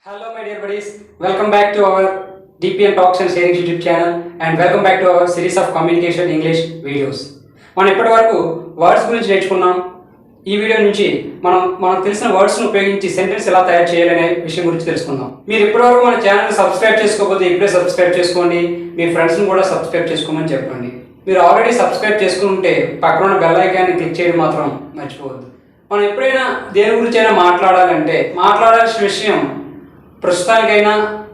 Hello my dear buddies, welcome back to our DPN Talks and Sharing YouTube channel and welcome back to our series of communication English videos. మనం ఇప్పటి వరకు words గురించి నేర్చుకున్నాం. ఈ video నుంచి మనకు తెలిసిన వర్డ్స్ను ఉపయోగించి సెంటెన్స్ ఎలా తయారు చేయాలనే విషయం గురించి తెలుసుకుందాం. మీరు ఇప్పటివరకు మన ఛానల్ సబ్స్క్రైబ్ చేసుకోకపోతే ఇప్పుడే సబ్స్క్రైబ్ చేసుకోండి. మీ ఫ్రెండ్స్ని కూడా సబ్స్క్రైబ్ చేసుకోమని చెప్పండి. మీరు ఆల్రెడీ సబ్స్క్రైబ్ చేసుకుంటే పక్కన ఉన్న బెల్ ఐకాన్ని క్లిక్ చేయడం మాత్రం మర్చిపోవద్దు. మనం ఎప్పుడైనా దేని గురించైనా మాట్లాడాలంటే మాట్లాడాల్సిన విషయం ప్రస్తుతానికైనా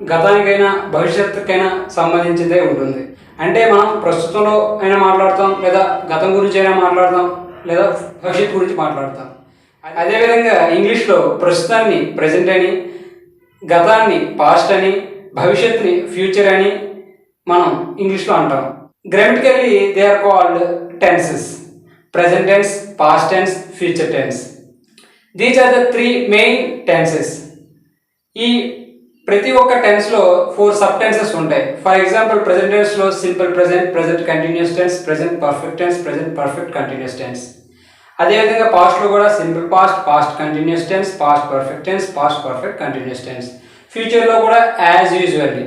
గతానికైనా భవిష్యత్తుకైనా సంబంధించిందే ఉంటుంది. అంటే మనం ప్రస్తుతంలో అయినా మాట్లాడతాం, లేదా గతం గురించి అయినా మాట్లాడతాం, లేదా భవిష్యత్తు గురించి మాట్లాడతాం. అదేవిధంగా ఇంగ్లీష్లో ప్రస్తుతాన్ని ప్రజెంట్ అని, గతాన్ని పాస్ట్ అని, భవిష్యత్తుని ఫ్యూచర్ అని మనం ఇంగ్లీష్లో అంటాం. Grammatically they are called tenses: present tense, past tense, future tense. These are the three main tenses. ఈ ప్రతి ఒక్క టెన్స్లో 4 సబ్ టెన్సెస్ ఉంటాయి. ఫర్ ఎగ్జాంపుల్ ప్రెజెంట్ టెన్స్లో simple present, present continuous tense, present perfect tense, present perfect continuous tense. అదేవిధంగా పాస్ట్లో కూడా simple past, past continuous tense, past perfect tense, past perfect continuous tense. ఫ్యూచర్లో కూడా as usually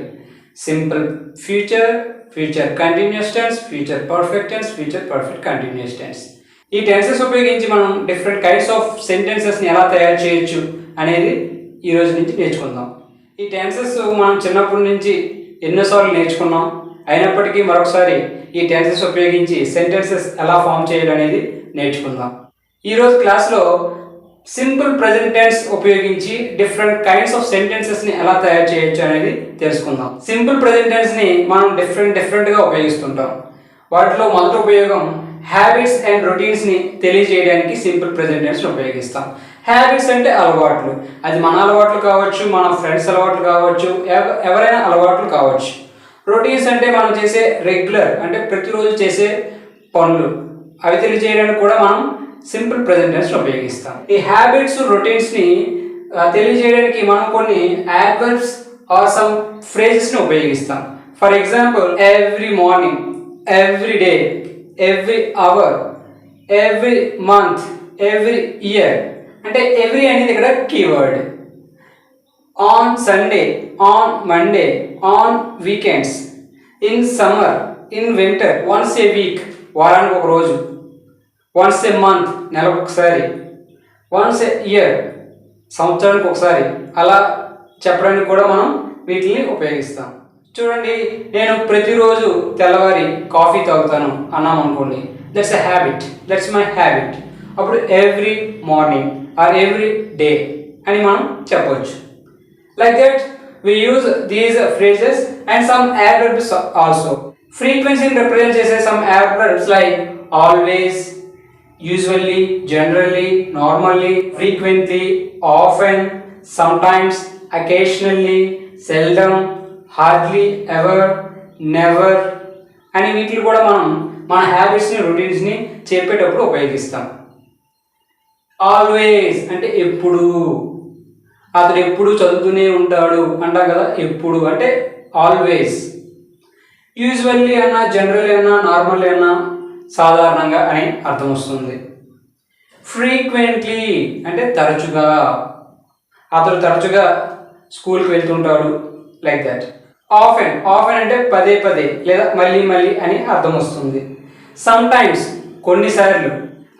simple future, future continuous tense, future perfect tense, future perfect continuous tense. ఈ tenses ఉపయోగించి మనం different kinds of సెంటెన్సెస్ని ఎలా తయారు చేయొచ్చు అనేది ఈ రోజు నుంచి నేర్చుకుందాం. ఈ టెన్సెస్ మనం చిన్నప్పటి నుంచి ఎన్నోసార్లు నేర్చుకున్నాం. అయినప్పటికీ మరొకసారి ఈ టెన్సెస్ ఉపయోగించి సెంటెన్సెస్ ఎలా ఫామ్ చేయాలనేది నేర్చుకుందాం. ఈరోజు క్లాస్లో సింపుల్ ప్రెజెంట్ టెన్స్ ఉపయోగించి డిఫరెంట్ కైండ్స్ ఆఫ్ సెంటెన్సెస్ని ఎలా తయారు చేయొచ్చు అనేది తెలుసుకుందాం. సింపుల్ ప్రెజెంట్ టెన్స్ని మనం డిఫరెంట్గా ఉపయోగిస్తుంటాం. వాటిలో మొదటి ఉపయోగం హ్యాబిట్స్ అండ్ రొటీన్స్ని తెలియజేయడానికి సింపుల్ ప్రెజెంట్ టెన్స్ని ఉపయోగిస్తాం. హ్యాబిట్స్ అంటే అలవాట్లు. అది మన అలవాట్లు కావచ్చు, మన ఫ్రెండ్స్ అలవాట్లు కావచ్చు, ఎవరైనా అలవాట్లు కావచ్చు. రొటీన్స్ అంటే మనం చేసే రెగ్యులర్ అంటే ప్రతిరోజు చేసే పనులు, అవి తెలియజేయడానికి కూడా మనం సింపుల్ ప్రెజెంట్ టెన్స్ని ఉపయోగిస్తాం. ఈ హ్యాబిట్స్ రొటీన్స్ని తెలియజేయడానికి మనం కొన్ని యాడ్వర్బ్స్ ఆర్ సమ్ ఫ్రేజెస్ని ఉపయోగిస్తాం. For example every morning, every day, every hour, every month, every year. అంటే ఎవ్రీ అనేది ఇక్కడ keyword. On Sunday, on Monday, on weekends, in summer, in winter, once a week వారానికి ఒక రోజు, వన్స్ ఏ month నెలకు ఒకసారి, వన్స్ ఏ ఇయర్ సంవత్సరానికి ఒకసారి, అలా చెప్పడానికి కూడా మనం వీటిని ఉపయోగిస్తాం. చూడండి, నేను ప్రతిరోజు తెల్లవారి కాఫీ తాగుతాను అన్నాం అనుకోండి, that's a habit, that's my habit. అప్పుడు every morning or every day అని మనం చెప్పవచ్చు. Like that we use these phrases and some adverbs also. Frequency represent చేసే some adverbs like always, usually, generally, normally, frequently, often, sometimes, occasionally, seldom, hardly, ever, never అని వీటిని కూడా మనం మన హ్యాబిట్స్ని రొటీన్స్ని చెప్పేటప్పుడు ఉపయోగిస్తాం. ఆల్వేస్ అంటే ఎప్పుడు, అతడు ఎప్పుడు చదువుతూనే ఉంటాడు అంటాం కదా, ఎప్పుడు అంటే ఆల్వేస్. యూజువల్లీ అన్నా, జనరల్లీ అన్నా, నార్మల్లీ అన్నా, సాధారణంగా అని అర్థం వస్తుంది. ఫ్రీక్వెంట్లీ అంటే తరచుగా, అతడు తరచుగా స్కూల్కి వెళ్తుంటాడు, లైక్ దట్. ఆఫెన్, ఆఫెన్ అంటే పదే పదే లేదా మళ్ళీ మళ్ళీ అని అర్థం వస్తుంది. సమ్టైమ్స్ కొన్నిసార్లు.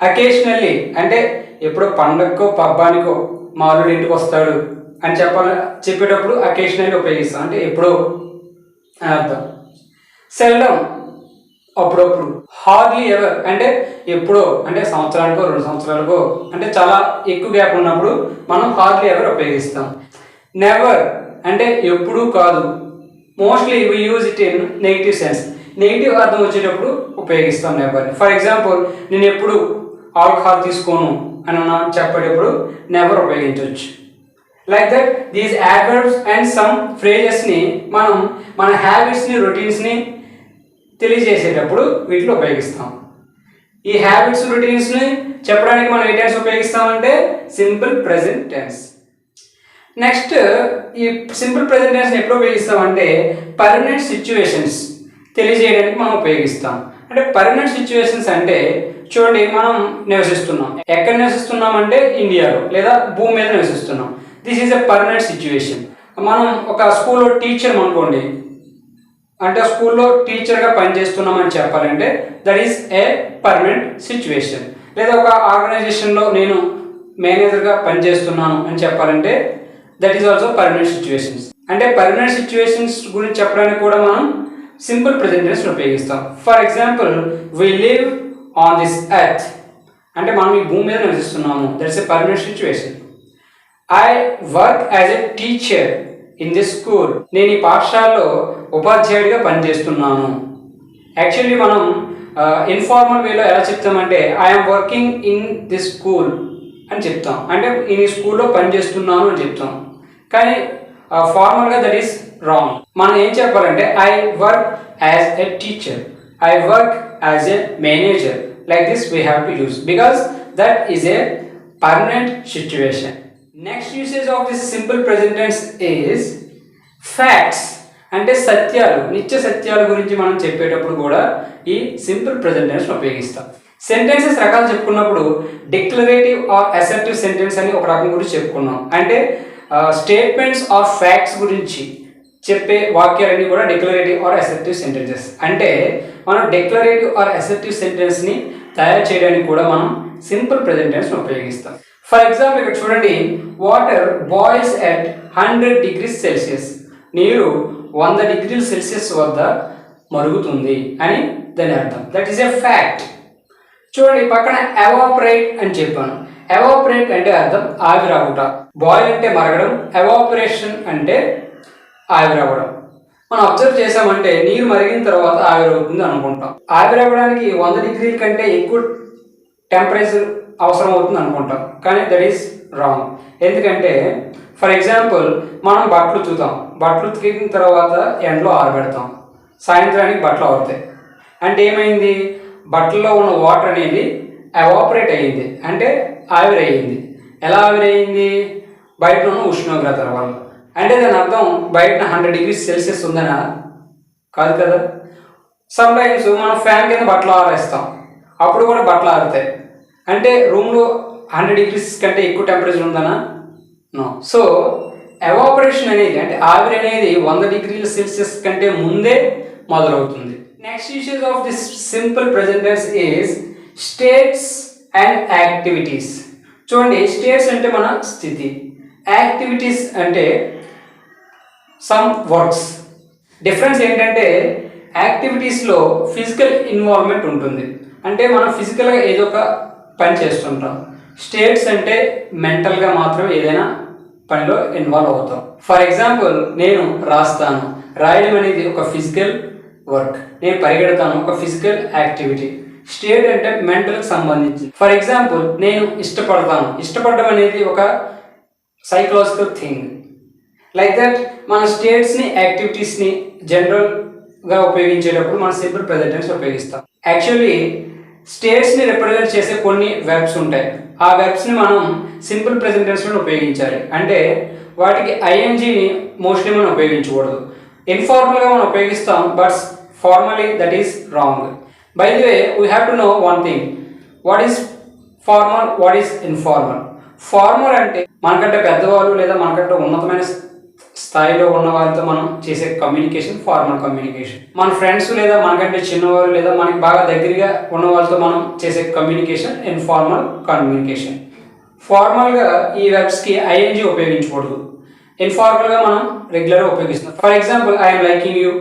అకేషనల్లీ అంటే ఎప్పుడో పండగకో పబ్బానికో మా అల్లుడు ఇంటికి వస్తాడు అని చెప్పేటప్పుడు అకేషనల్లీ ఉపయోగిస్తాం, అంటే ఎప్పుడో అని అర్థం. సెల్డమ్ అప్పుడప్పుడు. హార్డ్లీ ఎవర్ అంటే ఎప్పుడో, అంటే సంవత్సరానికో 2 సంవత్సరాలకో, అంటే చాలా ఎక్కువ గ్యాప్ ఉన్నప్పుడు మనం హార్డ్లీ ఎవర్ ఉపయోగిస్తాం. నెవర్ అంటే ఎప్పుడూ కాదు. Mostly we use it in negative sense. Negative అర్థం వచ్చేటప్పుడు ఉపయోగిస్తాం నెవర్ని. ఫర్ ఎగ్జాంపుల్, నేను ఎప్పుడు ఆల్కహాల్ తీసుకోను అని చెప్పేటప్పుడు నెవర్ ఉపయోగించవచ్చు. Like that these adverbs and some ఫ్రేజెస్ని మనం మన హ్యాబిట్స్ని రొటీన్స్ని తెలియజేసేటప్పుడు వీటిలో ఉపయోగిస్తాం. ఈ హ్యాబిట్స్ రొటీన్స్ని చెప్పడానికి మనం ఏ టెన్స్ ఉపయోగిస్తామంటే సింపుల్ ప్రెజెంట్ టెన్స్. నెక్స్ట్, ఈ సింపుల్ ప్రెజెంట్ టెన్స్ని ఎప్పుడు ఉపయోగిస్తామంటే పర్మనెంట్ సిచ్యువేషన్స్ తెలియజేయడానికి మనం ఉపయోగిస్తాం. అంటే పర్మనెంట్ సిచ్యువేషన్స్ అంటే చూడండి, మనం నివసిస్తున్నాం. ఎక్కడ నివసిస్తున్నాం అంటే ఇండియాలో లేదా భూమి మీద నివసిస్తున్నాం. This is a permanent situation. మనం ఒక స్కూల్లో టీచర్ అనుకోండి, అంటే స్కూల్లో టీచర్గా పనిచేస్తున్నామని చెప్పాలంటే that is a permanent situation. లేదా ఒక ఆర్గనైజేషన్లో నేను మేనేజర్గా పనిచేస్తున్నాను అని చెప్పాలంటే that is also permanent situations. అంటే పర్మనెంట్ సిచ్యువేషన్స్ గురించి చెప్పడానికి కూడా మనం సింపుల్ ప్రెజెంట్ టెన్స్ ఉపయోగిస్తాం. For example, we live on this earth, అంటే మనం ఈ భూమి మీద నివసిస్తున్నాము, that's a permanent situation. I work as a teacher in this school, నేను ఈ పాఠశాలలో ఉపాధ్యాయుడిగా పనిచేస్తున్నాను. యాక్చువల్లీ మనం ఇన్ఫార్మల్ వేలో ఎలా చెప్తామంటే I'm working in this school అని చెప్తాం, అంటే నేను ఈ స్కూల్లో పనిచేస్తున్నాను అని చెప్తాం. కానీ ఫార్మల్గా దట్ ఈస్ రాంగ్. మనం ఏం చెప్పాలంటే I work as a teacher, I work as a manager. Like this we have to use because that is a permanent situation. Next usage of this simple present tense is facts, అంటే సత్యాలు, నిత్య సత్యాల గురించి మనం చెప్పేటప్పుడు కూడా ఈ simple present tense ఉపయోగిస్తాం. సెంటెన్సెస్ రకాలు చెప్పుకున్నప్పుడు డిక్లరేటివ్ ఆర్ అసర్టివ్ సెంటెన్స్ అని ఒక రకం గురించి చెప్పుకున్నాం. అంటే స్టేట్మెంట్స్ ఆర్ ఫ్యాక్ట్స్ గురించి చెప్పే వాక్యాలన్నీ కూడా డిక్లరేటివ్ ఆర్ అసర్టివ్ సెంటెన్సెస్. అంటే మనం డిక్లరేటివ్ ఆర్ అసర్టివ్ సెంటెన్స్ని తయారు చేయడానికి కూడా మనం సింపుల్ ప్రెజెంట్ టెన్స్ ఉపయోగిస్తాం. ఫర్ ఎగ్జాంపుల్ ఇక్కడ చూడండి, water boils at 100 degrees Celsius, నీరు 100 degrees Celsius వద్ద మరుగుతుంది అని దాని అర్థం. That is a fact. చూడండి పక్కన ఎవాపరేట్ అని చెప్పాను. ఎవాపరేట్ అంటే అర్థం ఆవిరవుట. బాయిల్ అంటే మరగడం, ఎవాపరేషన్ అంటే ఆవిరవ్వడం. మనం అబ్జర్వ్ చేసామంటే నీరు మరిగిన తర్వాత ఆవిరవుతుంది అనుకుంటాం. ఆవిరవ్వడానికి 100 degrees కంటే ఎక్కువ టెంపరేచర్ అవసరం అవుతుంది అనుకుంటాం, కానీ దట్ ఈస్ రాంగ్. ఎందుకంటే ఫర్ ఎగ్జాంపుల్ మనం బట్టలు ఉతుకుతాం, బట్టలు ఉతికిన తర్వాత ఎండలో ఆరబెడతాం, సాయంత్రానికి బట్టలు ఆరుతాయి. అంటే ఏమైంది, బట్టల్లో ఉన్న వాటర్ అనేది ఎవాపరేట్ అయ్యింది, అంటే ఆవిరయ్యింది. ఎలా ఆవిరయ్యింది, బయట ఉన్న ఉష్ణోగ్రతల వల్ల. అంటే దాని అర్థం బయట 100 degrees Celsius ఉందనా? కాదు కదా. సమ్ టైమ్స్ మనం ఫ్యాన్ కింద బట్టలు ఆరేస్తాం, అప్పుడు కూడా బట్టలు ఆరుతాయి. అంటే రూమ్లో 100 degrees కంటే ఎక్కువ టెంపరేచర్ ఉందనా? నో. సో ఎవాపరేషన్ అనేది అంటే ఆవిరి అనేది 100 degrees Celsius కంటే ముందే మొదలవుతుంది. Next usage of this simple present tense is states and activities. చూడండి, స్టేట్స్ అంటే మన స్థితి, యాక్టివిటీస్ అంటే సమ్ వర్క్స్. డిఫరెన్స్ ఏంటంటే యాక్టివిటీస్లో ఫిజికల్ ఇన్వాల్వ్మెంట్ ఉంటుంది, అంటే మనం ఫిజికల్గా ఏదో ఒక పని చేస్తుంటాం. స్టేట్స్ అంటే మెంటల్గా మాత్రమే ఏదైనా పనిలో ఇన్వాల్వ్ అవుతాం. ఫర్ ఎగ్జాంపుల్, నేను రాస్తాను, రాయడం అనేది ఒక ఫిజికల్ వర్క్. నేను పరిగెడతాను, ఒక ఫిజికల్ యాక్టివిటీ. స్టేట్ అంటే మెంటల్కి సంబంధించి. ఫర్ ఎగ్జాంపుల్, నేను ఇష్టపడతాను, ఇష్టపడడం అనేది ఒక సైకలాజికల్ థింగ్. లైక్ దట్ మన స్టేట్స్ని యాక్టివిటీస్ని జనరల్గా ఉపయోగించేటప్పుడు మన సింపుల్ ప్రెజెంట్ టెన్స్ ఉపయోగిస్తాం. యాక్చువల్లీ స్టేట్స్ని రిప్రజెంట్ చేసే కొన్ని వెర్బ్స్ ఉంటాయి, ఆ వెర్బ్స్ని మనం సింపుల్ ప్రెజెంట్ టెన్స్లో ఉపయోగించాలి. అంటే వాటికి ఐఎన్జీని మోస్ట్లీ మనం ఉపయోగించకూడదు. ఇన్ఫార్మల్గా మనం ఉపయోగిస్తాం, but formally that is wrong. By the way, we have to know one thing, what is formal, what is informal. Formal అంటే మనకంటే పెద్దవాళ్ళు లేదా మనకంటే ఉన్నతమైన స్థాయిలో ఉన్న వాళ్ళతో మనం చేసే కమ్యూనికేషన్ ఫార్మల్ కమ్యూనికేషన్. మన ఫ్రెండ్స్ లేదా మనకంటే చిన్నవాళ్ళు లేదా మనకి బాగా దగ్గరగా ఉన్న వాళ్ళతో మనం చేసే కమ్యూనికేషన్ ఇన్ఫార్మల్ కమ్యూనికేషన్. ఫార్మల్గా ఈ వెర్బ్స్కి ఐఎన్జీ ఉపయోగించకూడదు, ఇన్ఫార్మల్గా మనం రెగ్యులర్గా ఉపయోగిస్తాం. For example, I'm liking you,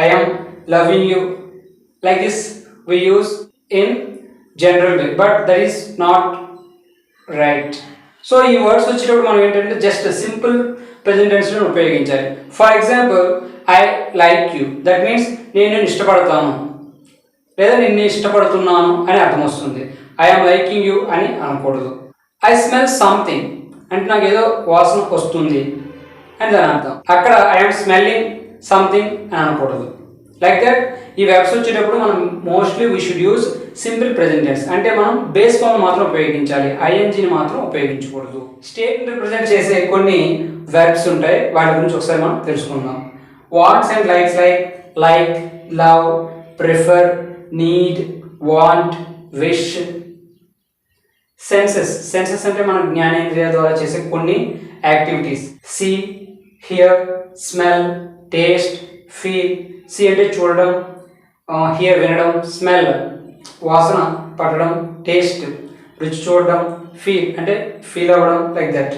I'm loving you, like this we use in general way, but that is not right. So ఈ వర్డ్స్ వచ్చేటప్పుడు మనం ఏంటంటే జస్ట్ సింపుల్ ప్రెజెంట్ టెన్స్లో ఉపయోగించాలి. For example, I like you, that means నేను ఇష్టపడతాను లేదా నిన్ను ఇష్టపడుతున్నాను అని అర్థం వస్తుంది. ఐఎమ్ లైకింగ్ యూ అని అనకూడదు. ఐ స్మెల్ సంథింగ్ అంటే నాకు ఏదో వాసన వస్తుంది అని దాని అర్థం. అక్కడ ఐఎమ్ స్మెల్లింగ్ సంథింగ్ అని అనకూడదు. లైక్ దట్ ఈ వెబ్స్ వచ్చేటప్పుడు మనం mostly we should use simple present tense. అంటే మనం బేస్ ఫామ్ మాత్రం ఉపయోగించాలి, ఐఎన్జీని మాత్రం ఉపయోగించకూడదు. స్టేట్ని రిప్రజెంట్ చేసే కొన్ని వెర్బ్స్ ఉంటాయి, వాటి గురించి ఒకసారి మనం తెలుసుకుందాం. Wants and likes, like, love, prefer, need, want, wish. Senses అంటే మన జ్ఞానేంద్రియ ద్వారా చేసే కొన్ని activities. See, hear, smell, taste, feel. See అంటే చూడడం, హియర్ వినడం, స్మెల్ వాసన పట్టడం, టేస్ట్ రుచి చూడడం, ఫీల్ అంటే ఫీల్ అవ్వడం, లైక్ దట్.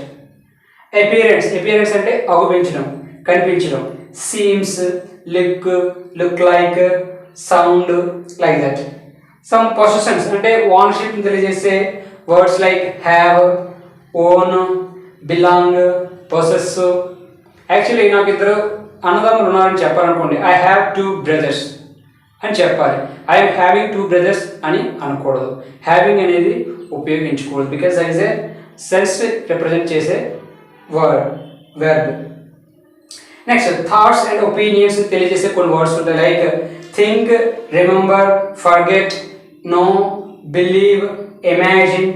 అపియరెన్స్ అంటే అగుపించడం, కనిపించడం. Seems, look like, sound, like that. Some possessions అంటే ఓనర్షిప్ తెలియజేసే words like have, own, belong, possess. Actually నాకు ఇద్దరు అన్నదమ్ములు ఉన్నారని చెప్పాలనుకోండి, ఐ హ్యావ్ 2 brothers అని చెప్పాలి. ఐఎమ్ హ్యావింగ్ 2 brothers అని అనకూడదు. హ్యావింగ్ అనేది ఉపయోగించకూడదు, because that is a sense represent చేసే verb. Next thoughts and opinions తెలియజేసే కొన్ని వర్డ్స్ ఉంటాయి, like think, remember, forget, know, believe, imagine.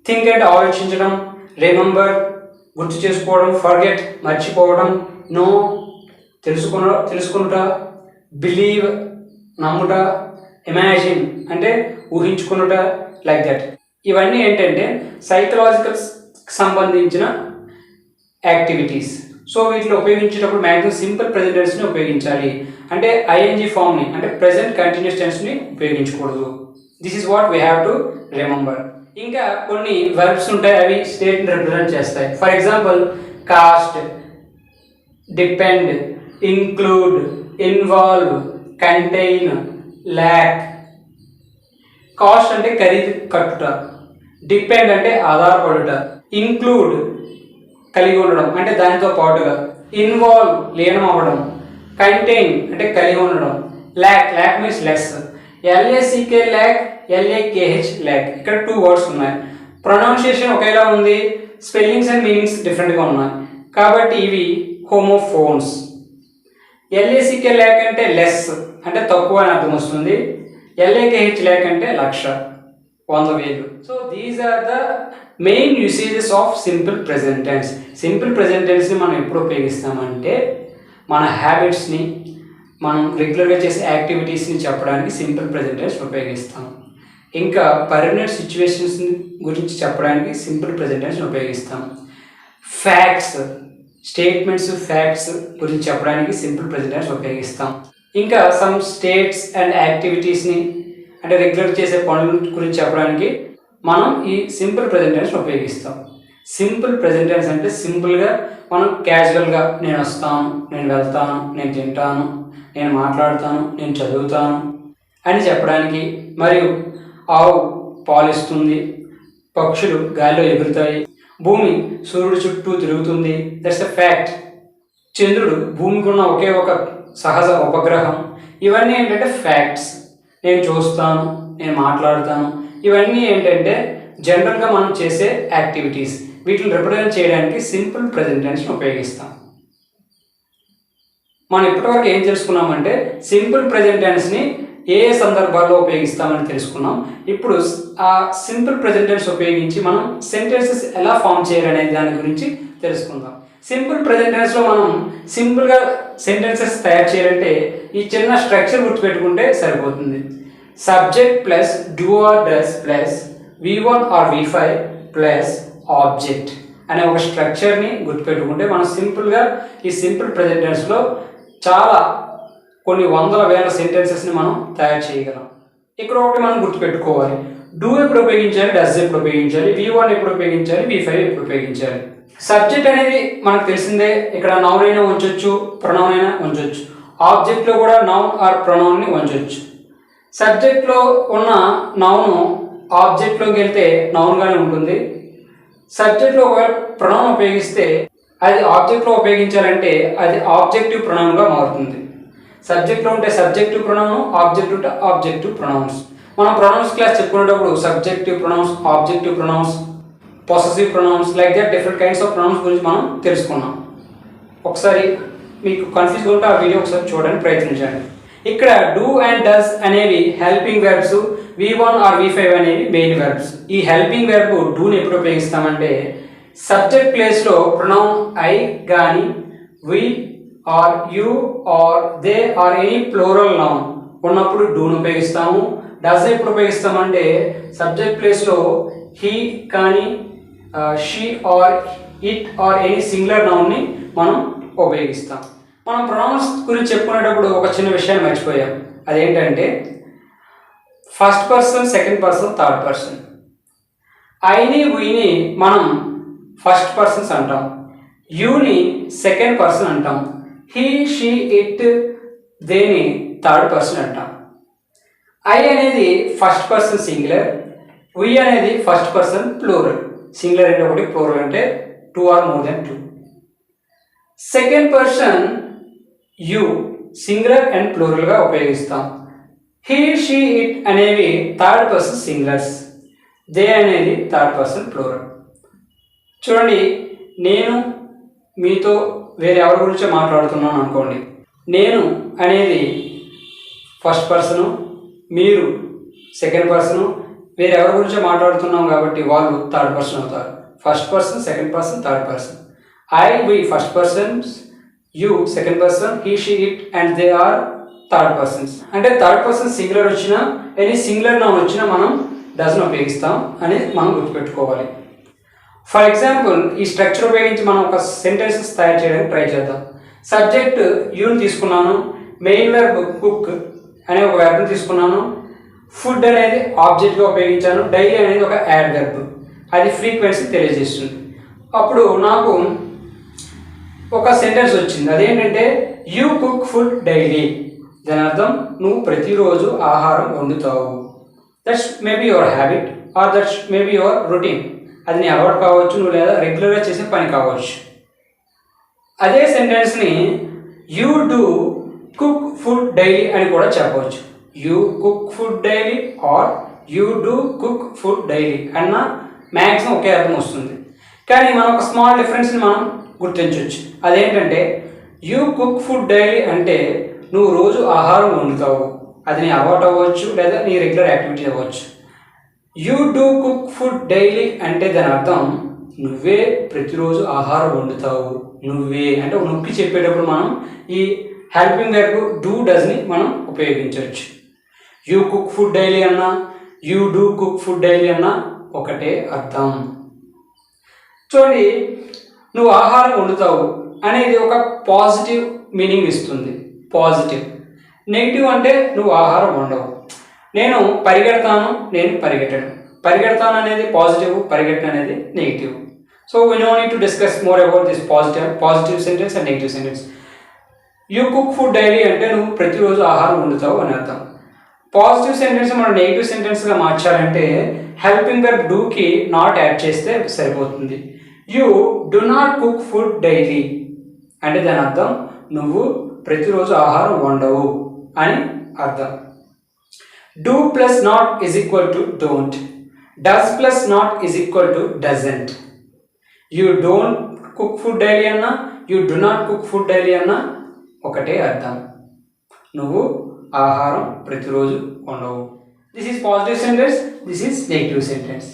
Think అంటే ఆలోచించడం, రిమెంబర్ గుర్తు చేసుకోవడం, ఫర్గెట్ మర్చిపోవడం, నో తెలుసుకునుట, బిలీవ్ నమ్ముట, ఇమాజిన్ అంటే ఊహించుకునుట, లైక్ దట్. ఇవన్నీ ఏంటంటే సైకలాజికల్ సంబంధించిన యాక్టివిటీస్. సో వీటిలో ఉపయోగించేటప్పుడు మ్యాక్సిమం సింపుల్ ప్రెజెంట్ టెన్స్ని ఉపయోగించాలి. అంటే ఐఎన్జీ ఫామ్ని అంటే ప్రెజెంట్ కంటిన్యూస్ టెన్స్ని ఉపయోగించకూడదు. This is what we have to remember. ఇంకా కొన్ని వర్బ్స్ ఉంటాయి, అవి స్టేట్ని రిప్రజెంట్ చేస్తాయి. For example cost, depend, include, involve, contain, lakh. Cost అంటే ఖరీదు కట్టుట, డిపెండ్ అంటే ఆధారపడుట, ఇంక్లూడ్ కలిగి ఉండడం అంటే దానితో పాటుగా, ఇన్వాల్వ్ లీనం అవ్వడం, కంటైన్ అంటే కలిగి ఉండడం, ల్యాక్ మీన్స్ లెస్. ఎల్ఏసికే ల్యాక్, ఎల్ఏకేహెచ్ ల్యాక్. ఇక్కడ 2 వర్డ్స్ ఉన్నాయి. ప్రొనౌన్సియేషన్ ఒకేలా ఉంది, స్పెల్లింగ్స్ అండ్ మీనింగ్స్ డిఫరెంట్గా ఉన్నాయి. కాబట్టి ఇవి హోమోఫోన్స్. ఎల్ఏసికే ల్యాక్ అంటే లెస్ అంటే తక్కువ అని అర్థం వస్తుంది. ఎల్ఏకేహెచ్ ల్యాక్ అంటే 1,00,000, 100,000. So these are the main usages of simple present tense. Simple present టెన్స్ని మనం ఎప్పుడు ఉపయోగిస్తామంటే మన హ్యాబిట్స్ని, మనం రెగ్యులర్గా చేసే యాక్టివిటీస్ని చెప్పడానికి సింపుల్ ప్రెజెంట్ టెన్స్ ఉపయోగిస్తాం. ఇంకా పర్మనెంట్ సిచ్యువేషన్స్ గురించి చెప్పడానికి సింపుల్ ప్రెజెంట్ టెన్స్ ఉపయోగిస్తాం. ఫ్యాక్ట్స్, స్టేట్మెంట్స్, ఫ్యాక్ట్స్ గురించి చెప్పడానికి సింపుల్ ప్రెజెంట్ టెన్స్ ఉపయోగిస్తాం. ఇంకా సమ్ స్టేట్స్ అండ్ యాక్టివిటీస్ని అంటే రెగ్యులర్ చేసే పనుల గురించి చెప్పడానికి మనం ఈ సింపుల్ ప్రెజెంట్ టెన్స్ ఉపయోగిస్తాం. సింపుల్ ప్రెజెంట్ టెన్స్ అంటే సింపుల్గా మనం క్యాజువల్గా నేను వస్తాను, నేను వెళ్తాను, నేను తింటాను, నేను మాట్లాడతాను, నేను చదువుతాను అని చెప్పడానికి, మరియు ఆవు పాలిస్తుంది, పక్షులు గాలిలో ఎగురుతాయి, భూమి సూర్యుడు చుట్టూ తిరుగుతుంది, దట్స్ ఎ ఫ్యాక్ట్. చంద్రుడు భూమికి ఉన్న ఒకే ఒక సహజ ఉపగ్రహం. ఇవన్నీ ఏంటంటే ఫ్యాక్ట్స్. నేను చూస్తాను, నేను మాట్లాడతాను, ఇవన్నీ ఏంటంటే జనరల్గా మనం చేసే యాక్టివిటీస్. వీటిని రిప్రజెంట్ చేయడానికి సింపుల్ ప్రెజెంట్ టెన్స్ని ఉపయోగిస్తాం. మనం ఇప్పటివరకు ఏం తెలుసుకున్నామంటే సింపుల్ ప్రెజెంట్ టెన్స్ని ఏ సందర్భాల్లో ఉపయోగిస్తామని తెలుసుకున్నాం. ఇప్పుడు ఆ సింపుల్ ప్రెజెంట్ టెన్స్ ఉపయోగించి మనం సెంటెన్సెస్ ఎలా ఫామ్ చేయాలనే దాని గురించి తెలుసుకుందాం. సింపుల్ ప్రెజెంట్ టెన్స్లో మనం సింపుల్గా సెంటెన్సెస్ తయారు చేయాలంటే ఈ చిన్న స్ట్రక్చర్ గుర్తుపెట్టుకుంటే సరిపోతుంది. Subject plus do or does plus V1 or V5 plus object అనే ఒక స్ట్రక్చర్ని గుర్తుపెట్టుకుంటే మనం సింపుల్గా ఈ సింపుల్ ప్రెజెంట్ టెన్స్లో చాలా కొన్ని వందల వేల సెంటెన్సెస్ని మనం తయారు చేయగలం. ఇక్కడ ఒకటి మనం గుర్తుపెట్టుకోవాలి, డూ ఎప్పుడు ఉపయోగించాలి, డస్ ఎప్పుడు ఉపయోగించాలి, V1 ఎప్పుడు ఉపయోగించాలి, V5 ఎప్పుడు ఉపయోగించాలి. సబ్జెక్ట్ అనేది మనకు తెలిసిందే, ఇక్కడ నౌన్ అయినా ఉంచవచ్చు, ప్రొనౌన్ అయినా ఉంచవచ్చు. ఆబ్జెక్ట్లో కూడా నౌన్ ఆర్ ప్రొనౌన్ని ఉంచవచ్చు. సబ్జెక్ట్లో ఉన్న నౌను ఆబ్జెక్ట్లోకి వెళ్తే నౌన్గానే ఉంటుంది. సబ్జెక్ట్లో ఒకవేళ ప్రొనౌన్ ఉపయోగిస్తే అది ఆబ్జెక్ట్లో ఉపయోగించాలంటే అది ఆబ్జెక్టివ్ ప్రొనౌన్గా మారుతుంది. సబ్జెక్ట్లో ఉంటే సబ్జెక్టివ్ ప్రొనౌన్, ఆబ్జెక్ట్ ఉంటే ఆబ్జెక్టివ్ ప్రొనౌన్స్. మనం ప్రొనౌన్స్ క్లాస్ చెప్పుకునేటప్పుడు subjective pronouns, objective pronouns, possessive pronouns, like that different kinds of pronouns గురించి మనం తెలుసుకున్నాం. ఒకసారి మీకు కన్ఫ్యూజ్ ఉంటే ఆ వీడియో ఒకసారి చూడడానికి ప్రయత్నించండి. ఇక్కడ డూ అండ్ డస్ అనేవి helping verbs, V1 or V5 అనేవి మెయిన్ వెర్బ్స్. ఈ హెల్పింగ్ వెర్బ్ డూని ఎప్పుడు ఉపయోగిస్తామంటే సబ్జెక్ట్ ప్లేస్లో ప్రొనౌన్ ఐ కానీ we or you or they or any plural noun ఉన్నప్పుడు డూని ఉపయోగిస్తాము. డస్ ఎప్పుడు ఉపయోగిస్తామంటే సబ్జెక్ట్ ప్లేస్లో హీ కానీ she or it or any singular నౌన్ని మనం ఉపయోగిస్తాం. మనం ప్రొనౌన్స్ గురించి చెప్పుకునేటప్పుడు ఒక చిన్న విషయాన్ని మర్చిపోయాం. అదేంటంటే first person, second person, third person. ఐని వీని మనం ఫస్ట్ పర్సన్స్ అంటాం, యూని సెకండ్ పర్సన్ అంటాం, హీ షీ ఇట్ దేని థర్డ్ పర్సన్ అంటాం. ఐ అనేది ఫస్ట్ పర్సన్ సింగులర్, వి అనేది ఫస్ట్ పర్సన్ ప్లూరల్. సింగులర్ అంటే ఒకటి, ప్లూరల్ అంటే 2 or more than 2. Second person you singular and ప్లూరల్గా ఉపయోగిస్తాం. హీ షీ ఇట్ అనేవి థర్డ్ పర్సన్ సింగులర్స్, దే అనేది థర్డ్ పర్సన్ ప్లూరల్. చూడండి, నేను మీతో వేరే ఎవరి గురించో మాట్లాడుతున్నాను అనుకోండి. నేను అనేది ఫస్ట్ పర్సను, మీరు సెకండ్ పర్సను, వేరే ఎవరి గురించో మాట్లాడుతున్నాం కాబట్టి వాళ్ళు థర్డ్ పర్సన్ అవుతారు. First person, second person, third person. I we first persons, you second person, he she it and they are third persons. అంటే థర్డ్ పర్సన్ సింగులర్ వచ్చినా, ఎనీ సింగులర్ నౌన్ వచ్చినా మనం డస్ను ఉపయోగిస్తాం అనేది మనం గుర్తుపెట్టుకోవాలి. ఫర్ ఎగ్జాంపుల్, ఈ స్ట్రక్చర్ ఉపయోగించి మనం ఒక సెంటెన్సెస్ తయారు చేయడానికి ట్రై చేద్దాం. సబ్జెక్ట్ యూని తీసుకున్నాను, మెయిన్ వెర్బ్ కుక్ అనే ఒక వెర్బ్ని తీసుకున్నాను, ఫుడ్ అనేది ఆబ్జెక్ట్గా ఉపయోగించాను, డైలీ అనేది ఒక యాడ్ వెర్బ్, అది ఫ్రీక్వెన్సీ తెలియజేస్తుంది. అప్పుడు నాకు ఒక సెంటెన్స్ వచ్చింది. అదేంటంటే యూ కుక్ ఫుడ్ డైలీ. దాని అర్థం నువ్వు ప్రతిరోజు ఆహారం వండుతావు. That's maybe your habit or that's maybe your routine. అది నీ అలవాటు కావచ్చు, నువ్వు లేదా రెగ్యులర్గా చేసే పని కావచ్చు. అదే సెంటెన్స్ని you do cook food daily అని కూడా చెప్పవచ్చు. You cook food daily or you do cook food daily అన్న మ్యాక్సిమం ఒకే అర్థం వస్తుంది. కానీ మనం ఒక స్మాల్ డిఫరెన్స్ని మనం గుర్తించవచ్చు. అదేంటంటే యూ కుక్ ఫుడ్ డైలీ అంటే నువ్వు రోజు ఆహారం వండుతావు, అది నీ అలవాటు అవ్వచ్చు లేదా నీ రెగ్యులర్ యాక్టివిటీ అవ్వచ్చు. You do cook food daily అంటే దాని అర్థం నువ్వే ప్రతిరోజు ఆహారం వండుతావు. నువ్వే అంటే నొక్కి చెప్పేటప్పుడు మనం ఈ హెల్పింగ్ వెర్బ్ డూ డస్ని మనం ఉపయోగించవచ్చు. యూ కుక్ ఫుడ్ డైలీ అన్నా, you do cook food daily అన్నా ఒకటే అర్థం. చూడండి, నువ్వు ఆహారం వండుతావు అనేది ఒక పాజిటివ్ మీనింగ్ ఇస్తుంది. పాజిటివ్. నెగిటివ్ అంటే నువ్వు ఆహారం వండవు. నేను పరిగెడతాను, నేను పరిగెట్టను. పరిగెడతాను అనేది పాజిటివ్, పరిగెట్టను అనేది negative. So we know need to discuss more about this positive sentence and negative sentence. You cook food daily అంటే నువ్వు ప్రతిరోజు ఆహారం వండుతావు అని అర్థం. పాజిటివ్ సెంటెన్స్ మనం నెగిటివ్ సెంటెన్స్గా మార్చాలంటే హెల్పింగ్ వెర్బ్ డూకి నాట్ యాడ్ చేస్తే సరిపోతుంది. You do not cook food daily అంటే దాని అర్థం నువ్వు ప్రతిరోజు ఆహారం వండవు అని అర్థం. Do plus not is equal to don't, does plus not is equal to doesn't. You don't cook food daily అన్నా, you do not cook food daily అన్నా ఒకటే అర్థం, నువ్వు ఆహారం ప్రతిరోజు వండవు. This is positive sentence, this is negative sentence.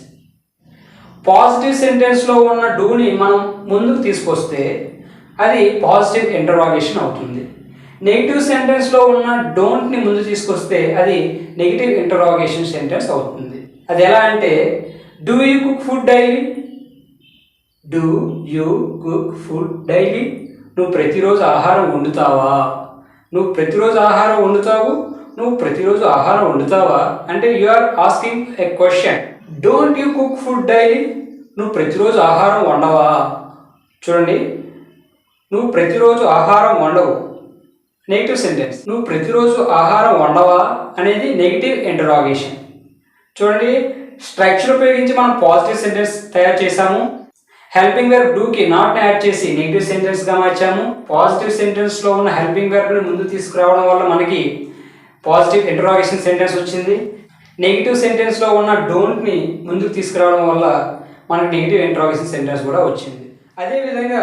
Positive సెంటెన్స్లో ఉన్న డూని మనం ముందుకు తీసుకొస్తే అది పాజిటివ్ ఇంటరాగేషన్ అవుతుంది. నెగిటివ్ సెంటెన్స్లో ఉన్న డోంట్ని ముందు తీసుకొస్తే అది నెగిటివ్ ఇంటరాగేషన్ సెంటెన్స్ అవుతుంది. అది ఎలా అంటే do you cook food daily, do you cook food daily. నువ్వు ప్రతిరోజు ఆహారం వండుతావా, నువ్వు ప్రతిరోజు ఆహారం వండుతావు, నువ్వు ప్రతిరోజు ఆహారం వండుతావా అంటే you are asking a question. Don't you cook food daily, నువ్వు ప్రతిరోజు ఆహారం వండవా. చూడండి, నువ్వు ప్రతిరోజు ఆహారం వండవు నెగిటివ్ సెంటెన్స్, నువ్వు ప్రతిరోజు ఆహారం వండవా అనేది నెగిటివ్ ఇంటరాగేషన్. చూడండి, స్ట్రక్చర్ ఉపయోగించి మనం పాజిటివ్ సెంటెన్స్ తయారు చేసాము. హెల్పింగ్ వెర్బ్ డూకి నాట్ యాడ్ చేసి నెగిటివ్ సెంటెన్స్గా మార్చాము. పాజిటివ్ సెంటెన్స్లో ఉన్న హెల్పింగ్ వెర్బ్ని ముందు తీసుకురావడం వల్ల మనకి పాజిటివ్ ఇంటరాగేషన్ సెంటెన్స్ వచ్చింది. నెగిటివ్ సెంటెన్స్లో ఉన్న డోంట్ని ముందుకు తీసుకురావడం వల్ల మనకి నెగిటివ్ ఇంటరాగేషన్ సెంటెన్స్ కూడా వచ్చింది. అదేవిధంగా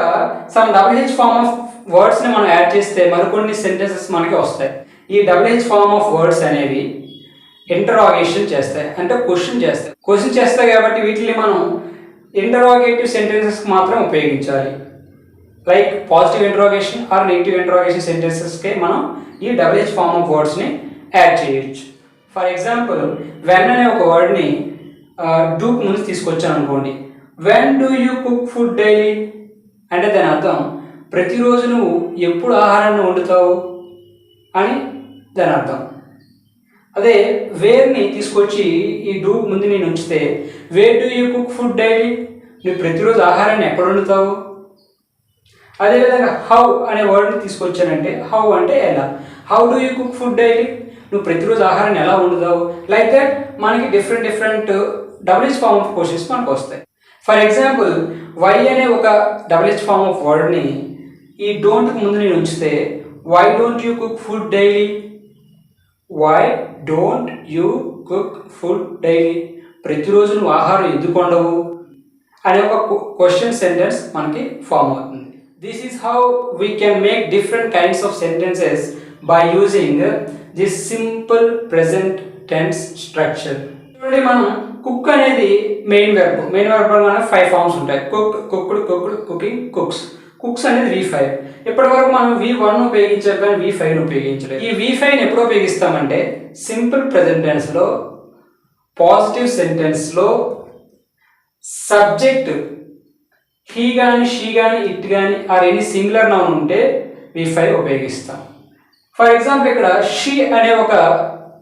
సమ్ WH ఫార్మ్ ఆఫ్ వర్డ్స్ని మనం యాడ్ చేస్తే మరికొన్ని సెంటెన్సెస్ మనకి వస్తాయి. ఈ WH ఫార్మ్ ఆఫ్ వర్డ్స్ అనేవి ఇంటరాగేషన్ చేస్తాయి, అంటే క్వశ్చన్ చేస్తాయి కాబట్టి వీటిని మనం ఇంటరాగేటివ్ సెంటెన్సెస్కి మాత్రం ఉపయోగించాలి. Like positive interrogation or negative interrogation సెంటెన్సెస్కి మనం ఈ WH ఫార్మ్ ఆఫ్ వర్డ్స్ని యాడ్ చేయొచ్చు. ఫర్ ఎగ్జాంపుల్, వెన్ అనే ఒక వర్డ్ని డూకి ముందు తీసుకొచ్చాను అనుకోండి. When do you cook food daily అంటే దాని అర్థం ప్రతిరోజు నువ్వు ఎప్పుడు ఆహారాన్ని వండుతావు అని దాని అర్థం. అదే వేర్ని తీసుకొచ్చి ఈ డూ ముందు నేను ఉంచితే where do you cook food daily, నువ్వు ప్రతిరోజు ఆహారాన్ని ఎక్కడ వండుతావు. అదేవిధంగా హౌ అనే వర్డ్ని తీసుకొచ్చానంటే హౌ అంటే ఎలా, how do you cook food daily, నువ్వు ప్రతిరోజు ఆహారాన్ని ఎలా వండుతావు. లైక్ దట్ మనకి different double form of questions మనకు వస్తాయి. ఫర్ ఎగ్జాంపుల్ వై అనే ఒక డబుల్ ఫార్మ్ ఆఫ్ వర్డ్ని ఈ డోంట్కి ముందు నేను ఉంచితే why don't you cook food daily, why don't you cook food daily, ప్రతిరోజు నువ్వు ఆహారం ఎందుకు వండవు అనే ఒక క్వశ్చన్ సెంటెన్స్ మనకి ఫామ్ అవుతుంది. This is how we can make different kinds of sentences by using this simple present tense structure. చూడండి, మనం కుక్ అనేది మెయిన్ వెర్బ్ అనగానే 5 ఫార్మ్స్ ఉంటాయి. Cook, cooked, cooked, cooking, cooks. Cooks అనేది V5. ఇప్పటి వరకు మనం V1 ఉపయోగించారు కానీ V5 ఉపయోగించలేదు. ఈ V5ని ఎప్పుడు ఉపయోగిస్తామంటే సింపుల్ ప్రెజెంట్ టెన్స్లో, పాజిటివ్ సెంటెన్స్లో సబ్జెక్ట్ హీ కానీ, షీ కానీ, ఇట్ కానీ ఆర్ ఎనీ సింగులర్ నౌన్ ఉంటే V5 ఉపయోగిస్తాం. ఫర్ ఎగ్జాంపుల్ ఇక్కడ షీ అనే ఒక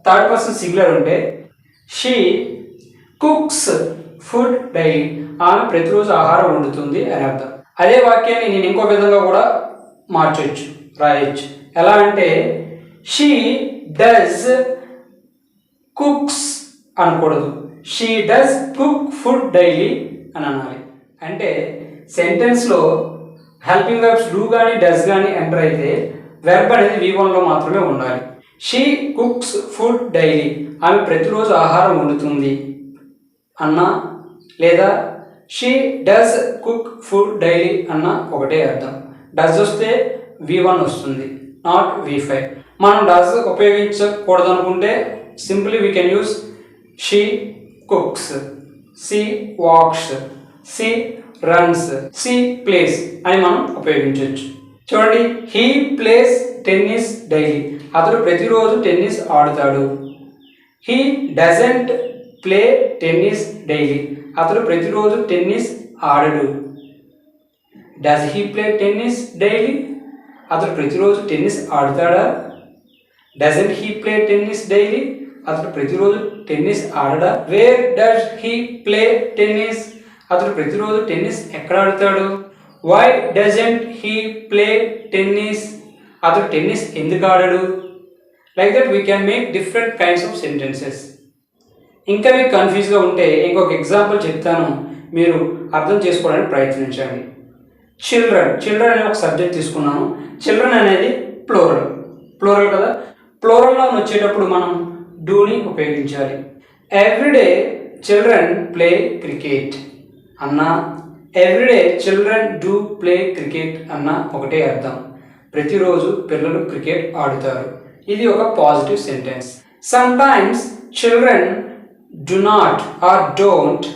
థర్డ్ పర్సన్ సింగులర్ ఉంటే షీ కుక్స్ ఫుడ్ డైలీ, ఆమె ప్రతిరోజు ఆహారం వండుతుంది అని అర్థం. అదే వాక్యాన్ని నేను ఇంకో విధంగా కూడా మార్చొచ్చు, రాయొచ్చు. ఎలా అంటే షీ డస్ కుక్స్ అనకూడదు, she does cook food daily అని అనాలి. అంటే సెంటెన్స్లో హెల్పింగ్ వర్బ్స్ డూ కానీ డస్ కానీ ఎంటర్ అయితే వెర్బ్ అనేది V1లో మాత్రమే ఉండాలి. షీ కుక్స్ ఫుడ్ డైలీ, ఆమె ప్రతిరోజు ఆహారం వండుతుంది అన్నా లేదా she does cook food daily అన్న ఒకటే అర్థం. డస్ వస్తే V1 వస్తుంది, నాట్ V5. మనం డస్ ఉపయోగించకూడదు అనుకుంటే simply we can use she cooks, she wax, she runs, she place అని మనం ఉపయోగించవచ్చు. చూడండి, హీ ప్లేస్ టెన్నిస్ డైలీ, అతడు ప్రతిరోజు టెన్నిస్ ఆడుతాడు. He doesn't play tennis daily, అతడు ప్రతిరోజు టెన్నిస్ ఆడడు. Does he play tennis daily, అతడు ప్రతిరోజు టెన్నిస్ ఆడుతాడా. Doesn't he play tennis daily, అతడు ప్రతిరోజు టెన్నిస్ ఆడడా. Where does he play tennis, అతడు ప్రతిరోజు టెన్నిస్ ఎక్కడ ఆడుతాడు. Why doesn't he play tennis, అతడు టెన్నిస్ ఎందుకు ఆడడు. Like that we can make different kinds of sentences. ఇంకా మీకు కన్ఫ్యూజ్గా ఉంటే ఇంకొక ఎగ్జాంపుల్ చెప్తాను, మీరు అర్థం చేసుకోవడానికి ప్రయత్నించండి. చిల్డ్రన్ అనే ఒక సబ్జెక్ట్ తీసుకున్నాను. చిల్డ్రన్ అనేది ప్లూరల్ కదా. ప్లూరల్లో వచ్చేటప్పుడు మనం డూని ఉపయోగించాలి. ఎవ్రీడే చిల్డ్రన్ ప్లే క్రికెట్ అన్నా, everyday children do play cricket అన్న ఒకటే అర్థం. ప్రతిరోజు పిల్లలు క్రికెట్ ఆడుతారు. ఇది ఒక positive sentence. Sometimes children do not or don't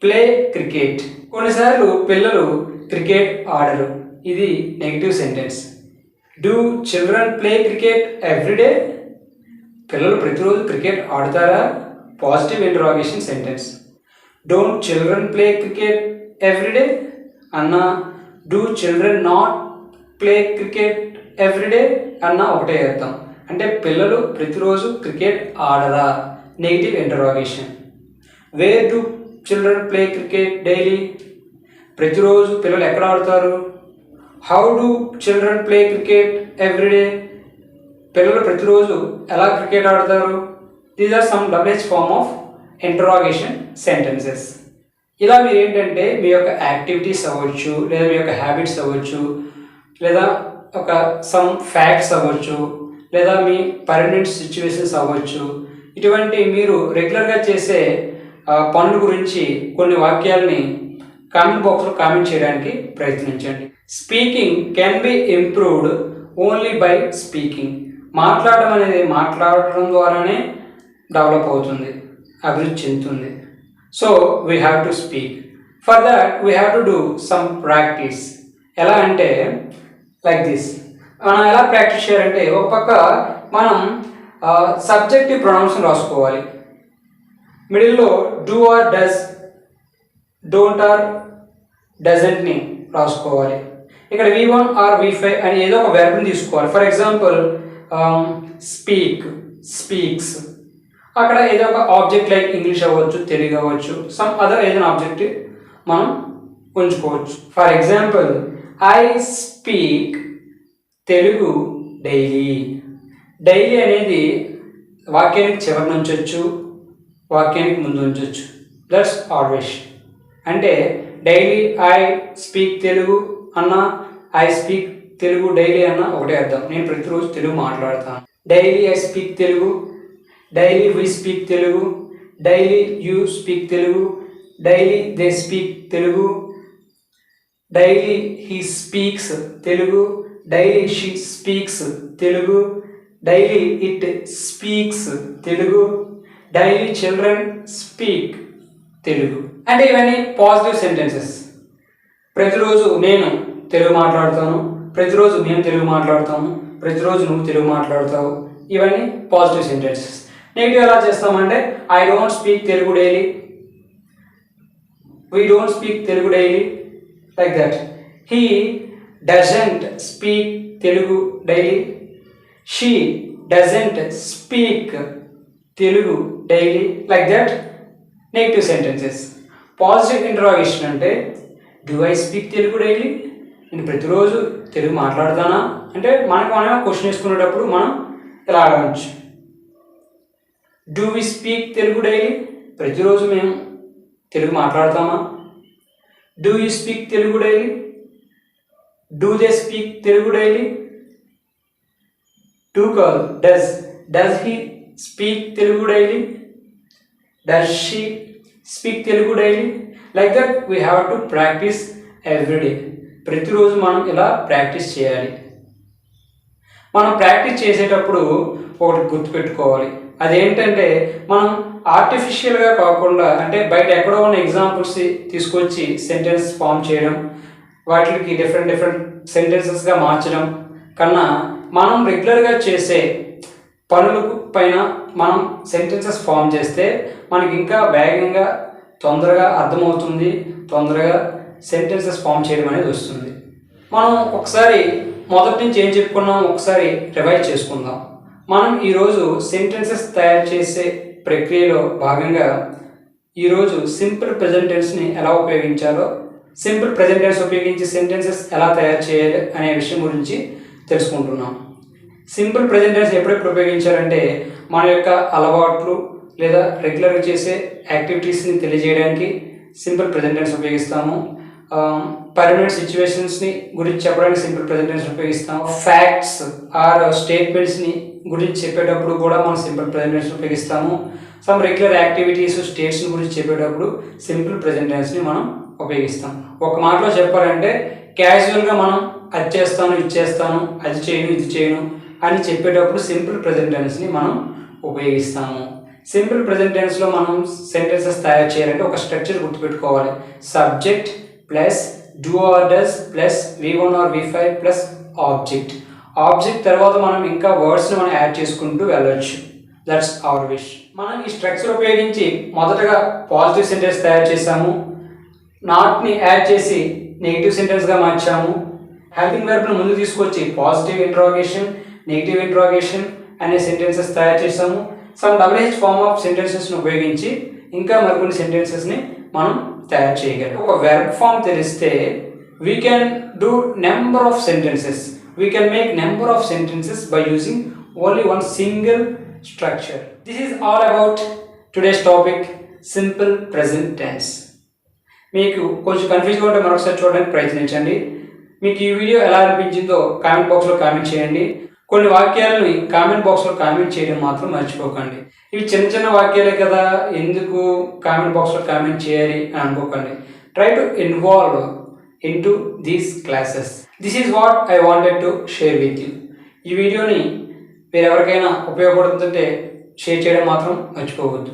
play cricket, కొన్నిసార్లు పిల్లలు క్రికెట్ ఆడరు. ఇది negative sentence. Do children play cricket everyday, పిల్లలు ప్రతిరోజు క్రికెట్ ఆడుతారా, positive interrogation sentence. Don't children play cricket everyday అన్న, do children not play cricket everyday అన్న ఒకటే అర్థం. అంటే పిల్లలు ప్రతిరోజు క్రికెట్ ఆడరా, negative interrogation. Where do children play cricket daily, ప్రతిరోజు పిల్లలు ఎక్కడ ఆడుతారు. How do children play cricket everyday, పిల్లలు ప్రతిరోజు ఎలా క్రికెట్ ఆడతారు. These are some double form of interrogation sentences. ఇలా మీరు ఏంటంటే మీ యొక్క యాక్టివిటీస్ అవ్వచ్చు, లేదా మీ యొక్క హ్యాబిట్స్ అవ్వచ్చు, లేదా ఒక సమ్ ఫ్యాక్ట్స్ అవ్వచ్చు, లేదా మీ పర్మనెంట్ సిచ్యువేషన్స్ అవ్వచ్చు, ఇటువంటి మీరు రెగ్యులర్గా చేసే పనుల గురించి కొన్ని వాక్యాలని కామెంట్ బాక్స్లో కామెంట్ చేయడానికి ప్రయత్నించండి. Speaking can be improved only by speaking. మాట్లాడడం అనేది మాట్లాడడం ద్వారానే డెవలప్ అవుతుంది, అభివృద్ధి చెందుతుంది. So we have to speak. For that we have to do some practice. ఎలా అంటే లైక్ దిస్. మనం ఎలా ప్రాక్టీస్ చేయాలంటే ఒక పక్క మనం సబ్జెక్టివ్ ప్రొనౌన్షన్ రాసుకోవాలి. మిడిల్లో do or does, don't or డజంట్ని రాసుకోవాలి. ఇక్కడ V1 ఆర్ V5 అని ఏదో ఒక వెర్బ్ని తీసుకోవాలి. ఫర్ ఎగ్జాంపుల్ స్పీక్, స్పీక్స్, అక్కడ ఏదో ఒక ఆబ్జెక్ట్ లైక్ ఇంగ్లీష్ అవ్వచ్చు, తెలుగు అవ్వచ్చు, సమ్ అదర్ ఏదైనా ఆబ్జెక్ట్ మనం ఉంచుకోవచ్చు. For example I speak Telugu daily. Daily అనేది వాక్యానికి చివరి ఉంచవచ్చు, వాక్యానికి ముందు ఉంచవచ్చు. That's always. అంటే డైలీ ఐ స్పీక్ తెలుగు అన్న, ఐ స్పీక్ తెలుగు డైలీ అన్న ఒకటే అర్థం. నేను ప్రతిరోజు తెలుగు మాట్లాడతాను. Daily I speak Telugu, daily we speak Telugu, daily you speak Telugu, daily they speak Telugu, daily he speaks Telugu, daily she speaks Telugu, daily it speaks Telugu, daily children speak Telugu. అంటే ఇవన్నీ పాజిటివ్ సెంటెన్సెస్. ప్రతిరోజు నేను తెలుగు మాట్లాడతాను, ప్రతిరోజు మేము తెలుగు మాట్లాడతాము, ప్రతిరోజు నువ్వు తెలుగు మాట్లాడతావు. ఇవన్నీ పాజిటివ్ సెంటెన్సెస్. నెగిటివ్ ఎలా చేస్తామంటే I don't speak Telugu daily, we don't speak Telugu daily, like that. He doesn't speak Telugu daily, she doesn't speak Telugu daily, like that. Negative sentences. Positive interrogation అంటే do I speak Telugu daily, నేను ప్రతిరోజు తెలుగు మాట్లాడతానా అంటే మనకు మనమే question వేసుకునేటప్పుడు మనం ఇలా అడగచ్చు. Do we speak Telugu daily, ప్రతిరోజు మేము తెలుగు మాట్లాడతామా? Do you speak Telugu daily, do they speak Telugu daily, do call does he speak Telugu daily, does she speak Telugu daily, like that. We have to practice everyday. ప్రతిరోజు మనం ఇలా ప్రాక్టీస్ చేయాలి. మనం ప్రాక్టీస్ చేసేటప్పుడు ఒకటి గుర్తుపెట్టుకోవాలి. అదేంటంటే మనం ఆర్టిఫిషియల్గా కాకుండా, అంటే బయట ఎక్కడో ఉన్న ఎగ్జాంపుల్స్ తీసుకొచ్చి సెంటెన్స్ ఫామ్ చేయడం, వాటికి డిఫరెంట్ సెంటెన్సెస్గా మార్చడం కన్నా మనం రెగ్యులర్గా చేసే పనుల పైన మనం సెంటెన్సెస్ ఫామ్ చేస్తే మనకి ఇంకా వేగంగా తొందరగా అర్థమవుతుంది, తొందరగా సెంటెన్సెస్ ఫామ్ చేయడం అనేది వస్తుంది. మనం ఒకసారి మొదటి నుంచి ఏం చెప్పుకున్నాం ఒకసారి రివైజ్ చేసుకుందాం. మనం ఈరోజు సెంటెన్సెస్ తయారు చేసే ప్రక్రియలో భాగంగా ఈరోజు సింపుల్ ప్రెజెంట్ టెన్స్ని ఎలా ఉపయోగించాలో, సింపుల్ ప్రెజెంట్ టెన్స్ ఉపయోగించి సెంటెన్సెస్ ఎలా తయారు చేయాలి అనే విషయం గురించి తెలుసుకుంటున్నాం. సింపుల్ ప్రెజెంట్ టెన్స్ ఎప్పుడెప్పుడు ఉపయోగించాలంటే మన యొక్క అలవాట్లు లేదా రెగ్యులర్గా చేసే యాక్టివిటీస్ని తెలియజేయడానికి సింపుల్ ప్రెజెంట్ టెన్స్ ఉపయోగిస్తాము. పర్మనెంట్ సిచ్యువేషన్స్ని గురించి చెప్పడానికి సింపుల్ ప్రెజెంట్ టెన్స్ ఉపయోగిస్తాము. ఫ్యాక్ట్స్ ఆర్ స్టేట్మెంట్స్ని గురించి చెప్పేటప్పుడు కూడా మనం సింపుల్ ప్రెజెంట్ టెన్స్ ఉపయోగిస్తాము. సమ్ రెగ్యులర్ యాక్టివిటీస్ స్టేట్స్ గురించి చెప్పేటప్పుడు సింపుల్ ప్రెజెంట్ టెన్స్ని మనం ఉపయోగిస్తాం. ఒక మాటలో చెప్పాలంటే క్యాజువల్గా మనం అది చేస్తాను, ఇది చేస్తాను, అది చేయను, ఇది చేయను అని చెప్పేటప్పుడు సింపుల్ ప్రెజెంట్ టెన్స్ని మనం ఉపయోగిస్తాము. సింపుల్ ప్రెజెంట్ టెన్స్లో మనం సెంటెన్సెస్ తయారు చేయాలంటే ఒక స్ట్రక్చర్ గుర్తుపెట్టుకోవాలి. Subject plus do or does plus V1 or V5 plus object. Object తర్వాత మనం ఇంకా వర్డ్స్ని మనం యాడ్ చేసుకుంటూ వెళ్ళొచ్చు. That's our wish. మనం ఈ స్ట్రక్చర్ ఉపయోగించి మొదటగా పాజిటివ్ సెంటెన్స్ తయారు చేసాము, నాట్ని యాడ్ చేసి నెగిటివ్ సెంటెన్స్గా మార్చాము, హెల్పింగ్ వెర్బ్ను ముందు తీసుకొచ్చి పాజిటివ్ ఇంట్రాగేషన్, నెగిటివ్ ఇంట్రాగేషన్ అనే సెంటెన్సెస్ తయారు చేసాము. సమ్ డబుల్ ఫార్మ్ ఆఫ్ సెంటెన్సెస్ని ఉపయోగించి ఇంకా మరికొన్ని సెంటెన్సెస్ని మనం తయారు చేయగలం. ఒక వెర్బ్ ఫామ్ తెలిస్తే we can do number of sentences. We can make number of sentences by using only one single structure. This is all about today's topic simple present tense. మీకు కొంచెం కన్ఫ్యూజ్గా ఉంటే మరొకసారి చూడడానికి ప్రయత్నించండి. మీకు ఈ వీడియో ఎలా అనిపించిందో కామెంట్ బాక్స్లో కామెంట్ చేయండి. కొన్ని వాక్యాలను కామెంట్ బాక్స్లో కామెంట్ చేయడం మాత్రం మర్చిపోకండి. ఇవి చిన్న చిన్న వాక్యాలే కదా, ఎందుకు కామెంట్ బాక్స్లో కామెంట్ చేయాలి అని అనుకోకండి. Try to involve into these classes. This is what I wanted to share with you. ఈ వీడియోని వేరెవరికైనా ఉపయోగపడుతుంటే షేర్ చేయడం మాత్రం మర్చిపోవద్దు.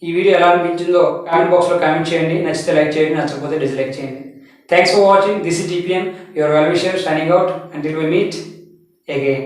ఈ వీడియో ఎలా అనిపించిందో కామెంట్ బాక్స్లో కామెంట్ చేయండి. నచ్చితే లైక్ చేయండి, నచ్చకపోతే డిస్లైక్ చేయండి. Thanks for watching. This is DPN, your well wisher signing out until we meet again.